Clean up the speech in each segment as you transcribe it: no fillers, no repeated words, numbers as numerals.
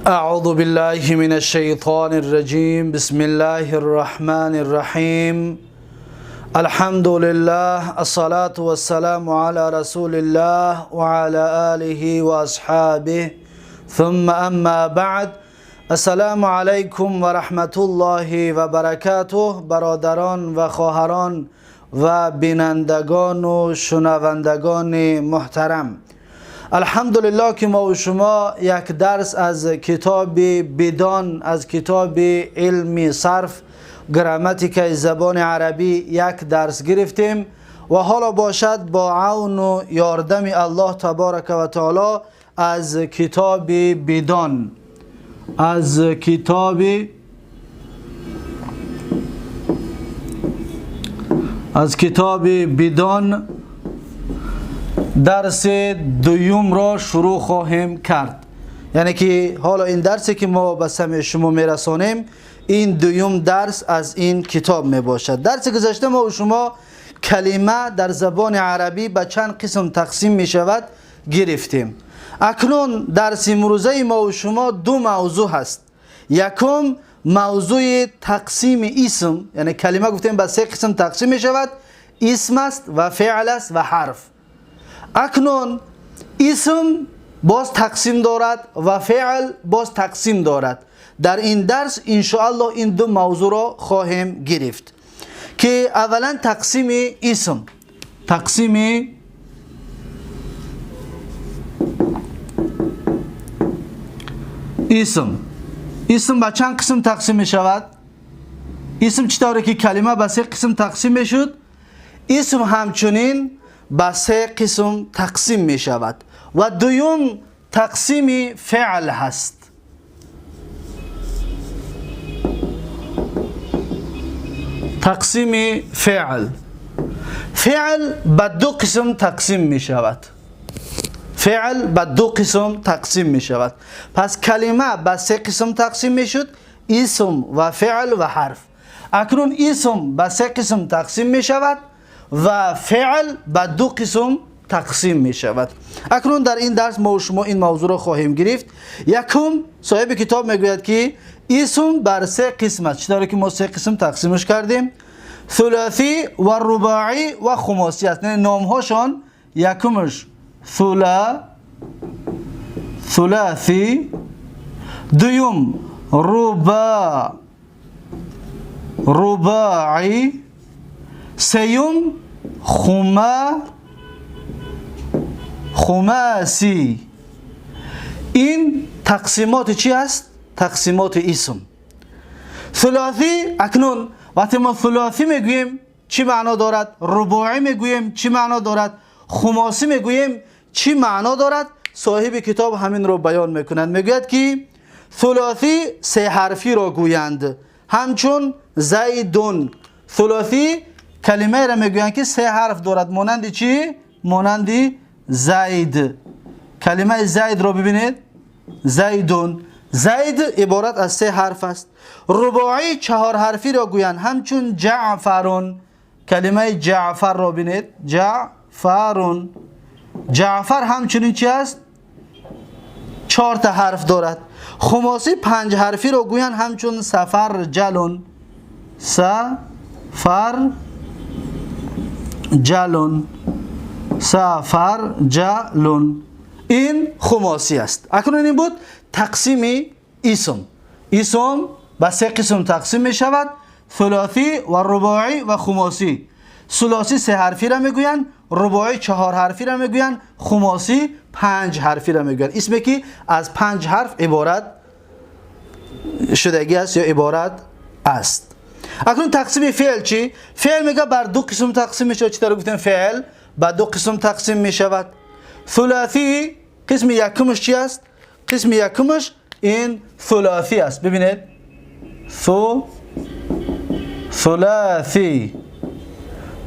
أعوذ بالله من الشيطان الرجيم بسم الله الرحمن الرحيم الحمد لله الصلاة والسلام على رسول الله وعلى آله وأصحابه ثم أما بعد السلام عليكم ورحمة الله وبركاته برادران و خواهران و بینندگان و شنوندگان محترم، الحمدلله که ما و شما یک درس از کتاب بدان، از کتاب علم صرف گراماتیک زبان عربی یک درس گرفتیم و حالا باشد با عون و یاردم الله تبارک و تعالی از کتاب بدان، از کتاب بدان درس دوم را شروع خواهیم کرد. یعنی که حالا این درسی که ما به سمع شما میرسانیم این دوم درس از این کتاب می باشد. درس گذشته ما و شما کلمه در زبان عربی به چند قسم تقسیم می شود گرفتیم. اکنون درس امروزه ما و شما دو موضوع هست. یکم موضوع تقسیم اسم، یعنی کلمه گفتیم به سه قسم تقسیم می شود، اسم است و فعل است و حرف. اکنون اسم باز تقسیم دارد و فعل باز تقسیم دارد. در این درس انشاءالله این دو موضوع را خواهیم گرفت که اولا تقسیم اسم. اسم به چند قسم تقسیم می شود؟ اسم چطوره که کلمه به سه قسم تقسیم می شد، اسم همچنین به سه قسم تقسیم می شود. و دوم تقسیم فعل هست. تقسیم فعل به دو قسم تقسیم می شود. پس کلمه به سه قسم تقسیم می شد، اسم و فعل و حرف. اکنون اسم به سه قسم تقسیم می شود و فعل به دو قسم تقسیم می شود. اکنون در این درس ما و شما این موضوع را خواهیم گرفت. یکم صاحب کتاب میگوید که اسم بر سه قسم است. چطوری که ما سه قسم تقسیمش کردیم؟ ثلاثی و رباعی و خماسی است. یعنی نام هاشون یکمش ثلاثی، دوم رباعی، سیوم خماسی. این تقسیمات چی است؟ تقسیمات اسم. ثلاثی، اکنون وقتی ما ثلاثی میگوییم چی معنا دارد؟ رباعی میگوییم چی معنا دارد؟ خماسی میگوییم چی معنا دارد؟ صاحب کتاب همین رو بیان میکنند. میگوید که ثلاثی سه حرفی را گویند، همچون زیدون. ثلاثی کلمه را میگویند که سه حرف دارد، مانند چی؟ مانند زید. کلمه زید را ببینید، زیدون. زید عبارت از سه حرف است. رباعی چهار حرفی را گویند، همچون جعفرون. کلمه جعفر را ببینید، جعفرون. جعفر همچنین چی است؟ چهار تا حرف دارد. خماسی پنج حرفی را گویند، همچون سفرجلون. سفرجلون. این خماسی است. اکنون این بود تقسیم اسم. اسم به سه قسم تقسیم می شود، ثلاثی و رباعی و خماسی. ثلاثی سه حرفی را میگویند، رباعی چهار حرفی را میگویند، خماسی پنج حرفی را میگویند. اسمی که از پنج حرف عبارت شدگی است یا عبارت است. اکنون تقسیم فعل چی؟ فعل میگه بر دو قسم تقسیم میشه. چطور گفتیم فعل بر دو قسم تقسیم میشود؟ ثلاثی قسم یکمش چی است؟ قسم یکمش این ثلاثی است. ببینید، ثلاثی.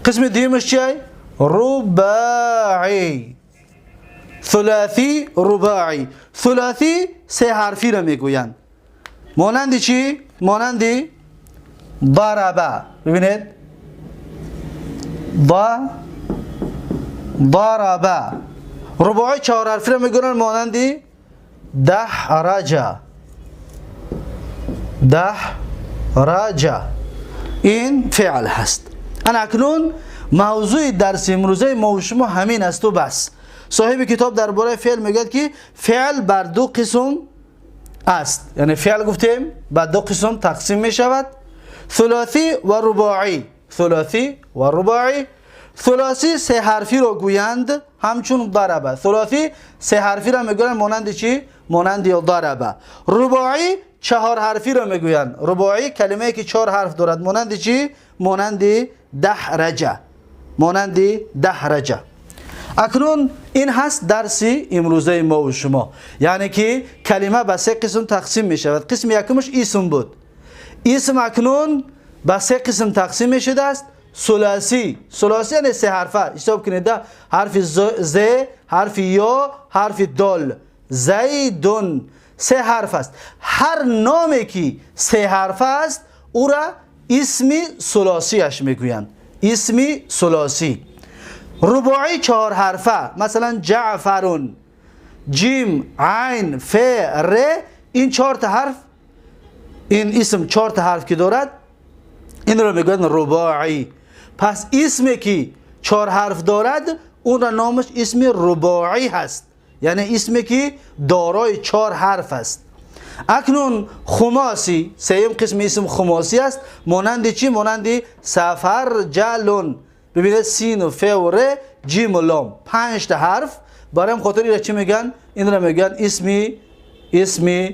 قسم دومش چیه؟ رباعی. ثلاثی رباعی. ثلاثی سه حرفی را میگویند، مانند چی؟ مانند ضربه. ببینید، ضربه. رباعی چهار حرفی را میگویند، مانند دحرجه. دحرج. این فعل هست. انا اکنون موضوع درس امروزه ما و شما همین است و بس. صاحب کتاب درباره فعل میگه که فعل بر دو قسم است. یعنی فعل گفتیم بر دو قسم تقسیم می شود: ثلاثی و رباعی. ثلاثی و رباعی. ثلاثی سه حرفی رو گویند همچون ضربه. ثلاثی سه حرفی رو میگویند مانند چی؟ مانند ضربه. رباعی چهار حرفی رو میگویند. رباعی کلمه ای که چهار حرف دارد مانند چی؟ مانند دحرجه. مانند دحرجه. اکنون این هست درس امروزه ما و شما. یعنی که کلمه به سه قسم تقسیم می شود. قسم یکمش اسم بود. اسم اکنون به سه قسم تقسیم می شده است: ثلاثی. ثلاثی یعنی سه حرفه. حساب کنید: حرف ز، حرف یا، حرف دال. زیدون. سه حرف است. هر نامی که سه حرف است او را اسم ثلاثی اش میگویند. اسم ثلاثی. رباعی چهار حرفه، مثلا جعفرون، جیم، عین، ف، ر. این چهار تا حرف، این اسم چهار تا حرف که دارد این رو میگویند رباعی. پس اسمی که چهار حرف دارد اون را نامش اسم رباعی هست. یعنی اسمی که دارای چهار حرف است. اکنون خماسی، سوم قسم اسم خماسی است. مانند چی؟ مانند سفر جلون. ببینید سین و ف و ر، جیم و لام، 5 تا حرف. برای خاطر این را چی میگن؟ این را میگن اسم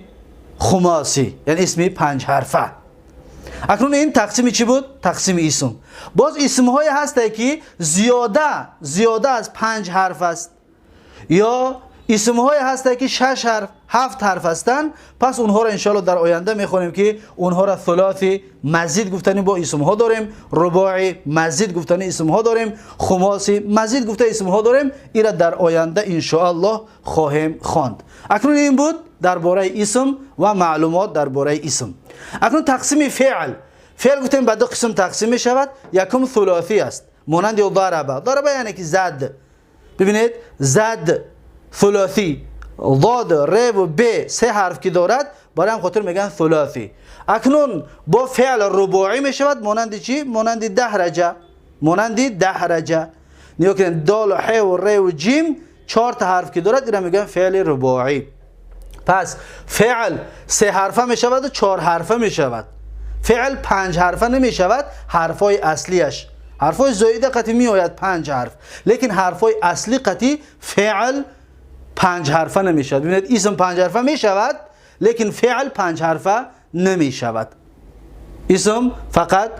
خماسی، یعنی اسم 5 حرفه. اکنون این تقسیم چی بود؟ تقسیم اسم. باز اسم های هست که زیاده از 5 حرف است، یا اسم های هست که 6 حرف 7 حرف هستند. پس اونها را انشاءالله در آینده میخونیم که اونها را ثلاثی مزید گفتنی با اسم ها داریم، رباعی مزید گفتنی اسم ها داریم، خماسی مزید گفتنی اسم ها داریم. این را در آینده انشاءالله خواهیم خواند. اکنون این بود درباره اسم و معلومات درباره اسم. اکنون تقسیم فعل. فعل گفتیم به دو قسم تقسیم می شود. یکم ثلاثی است مانند ضربه. ضربه یعنی که زد. ببینید زد ثلاثی. ضاد، ر و ب سه حرف که دارد برای هم خاطر میگن ثلاثی. اکنون با فعل رباعی می شود مانند چی؟ مانند دحرجه. مانند دحرجه. نیا که دال و ح و ر و جیم 4 تا حرف که دارد این را میگن فعل رباعی. پس فعل 3 حرفه می شود و 4 حرفه می شود. فعل 5 حرفه نمی شود. حرفای اصلیش، حرفای زایده قطعی می آید 5 حرف، لیکن حرفای اصلی قطعی فعل 5 حرفه نمی شود. ببینید اسم 5 حرفه می شود لیکن فعل 5 حرفه نمی شود. اسم فقط،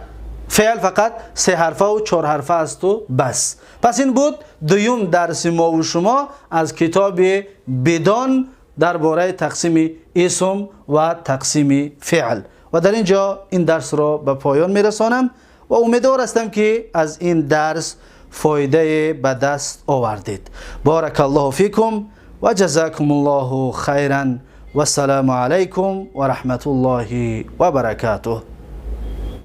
فعل فقط 3 حرفه و 4 حرفه است و بس. پس این بود دوم درس ما و شما از کتاب بدان درباره تقسیم اسم و تقسیم فعل. و در اینجا این درس را به پایان میرسانم و امیدوار هستم که از این درس فایده به دست آوردید. بارک الله فیکم و جزاکم الله خیرا و السلام علیکم و رحمت الله و برکاته.